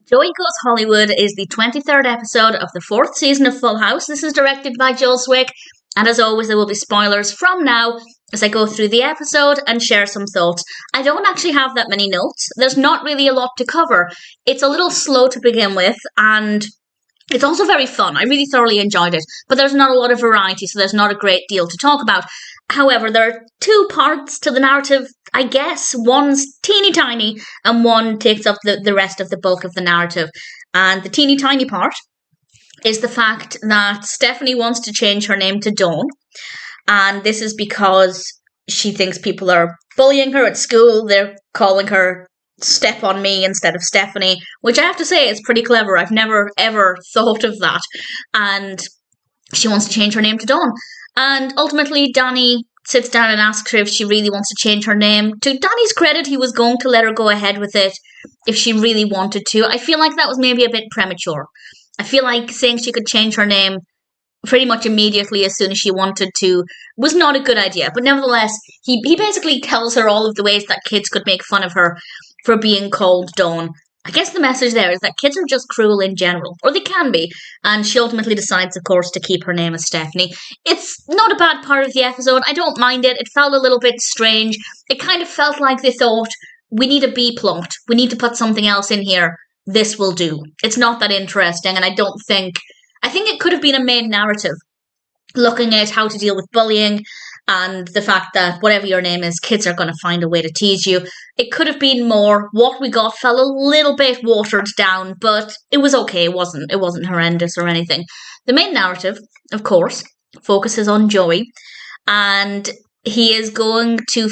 Joey Goes Hollywood is the 23rd episode of the 4th season of Full House. This is directed by Zwick, and as always, there will be spoilers from now as I go through the episode and share some thoughts. I don't actually have that many notes. There's not really a lot to cover. It's a little slow to begin with, and it's also very fun. I really thoroughly enjoyed it, but there's not a lot of variety, so there's not a great deal to talk about. However, there are two parts to the narrative, I guess. One's teeny tiny, and one takes up the rest of the bulk of the narrative. And the teeny tiny part is the fact that Stephanie wants to change her name to Dawn. And this is because she thinks people are bullying her at school. They're calling her Step on Me instead of Stephanie, which I have to say is pretty clever. I've never ever thought of that. And she wants to change her name to Dawn. And ultimately, Danny sits down and asks her if she really wants to change her name. To Danny's credit, he was going to let her go ahead with it if she really wanted to. I feel like that was maybe a bit premature. I feel like saying she could change her name pretty much immediately as soon as she wanted to was not a good idea. But nevertheless, he basically tells her all of the ways that kids could make fun of her for being called Dawn. I guess the message there is that kids are just cruel in general, or they can be, and she ultimately decides, of course, to keep her name as Stephanie. It's not a bad part of the episode. I don't mind it. It felt a little bit strange. It kind of felt like they thought, we need a B plot. We need to put something else in here. This will do. It's not that interesting, and I think it could have been a main narrative, looking at how to deal with bullying and the fact that whatever your name is, kids are going to find a way to tease you. It could have been more. What we got felt a little bit watered down, but it was okay. It wasn't horrendous or anything. The main narrative, of course, focuses on Joey, and he is going to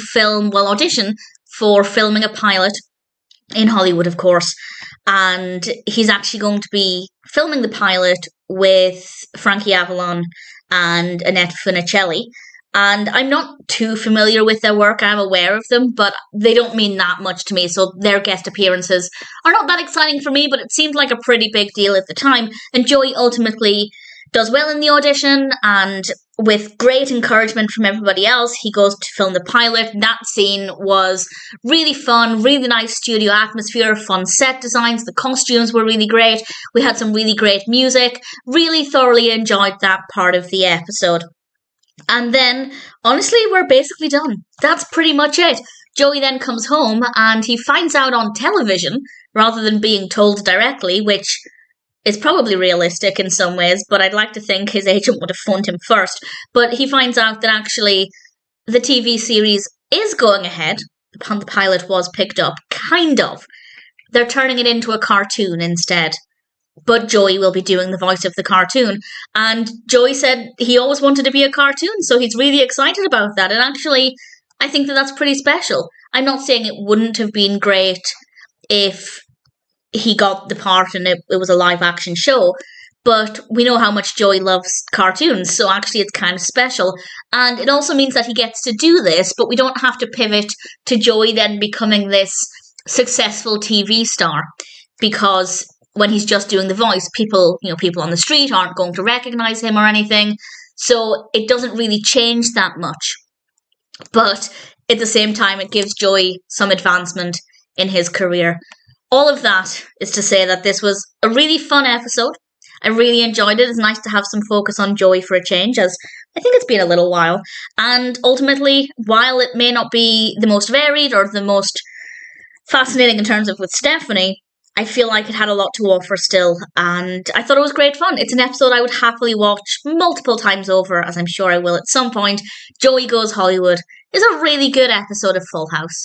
audition for filming a pilot in Hollywood, of course, and he's actually going to be filming the pilot with Frankie Avalon and Annette Funicello. And I'm not too familiar with their work. I'm aware of them, but they don't mean that much to me. So their guest appearances are not that exciting for me, but it seemed like a pretty big deal at the time. And Joey ultimately does well in the audition, and with great encouragement from everybody else, he goes to film the pilot. That scene was really fun, really nice studio atmosphere, fun set designs. The costumes were really great. We had some really great music. Really thoroughly enjoyed that part of the episode. And then, honestly, we're basically done. That's pretty much it. Joey then comes home and he finds out on television, rather than being told directly, which is probably realistic in some ways, but I'd like to think his agent would have phoned him first. But he finds out that actually the TV series is going ahead. The pilot was picked up, kind of. They're turning it into a cartoon instead. But Joey will be doing the voice of the cartoon. And Joey said he always wanted to be a cartoon, so he's really excited about that. And actually, I think that that's pretty special. I'm not saying it wouldn't have been great if he got the part and it was a live-action show, but we know how much Joey loves cartoons, so actually it's kind of special. And it also means that he gets to do this, but we don't have to pivot to Joey then becoming this successful TV star, because when he's just doing the voice, people on the street aren't going to recognize him or anything. So it doesn't really change that much. But at the same time, it gives Joey some advancement in his career. All of that is to say that this was a really fun episode. I really enjoyed it. It's nice to have some focus on Joey for a change, as I think it's been a little while. And ultimately, while it may not be the most varied or the most fascinating in terms of with Stephanie, I feel like it had a lot to offer still, and I thought it was great fun. It's an episode I would happily watch multiple times over, as I'm sure I will at some point. Joey Goes Hollywood is a really good episode of Full House.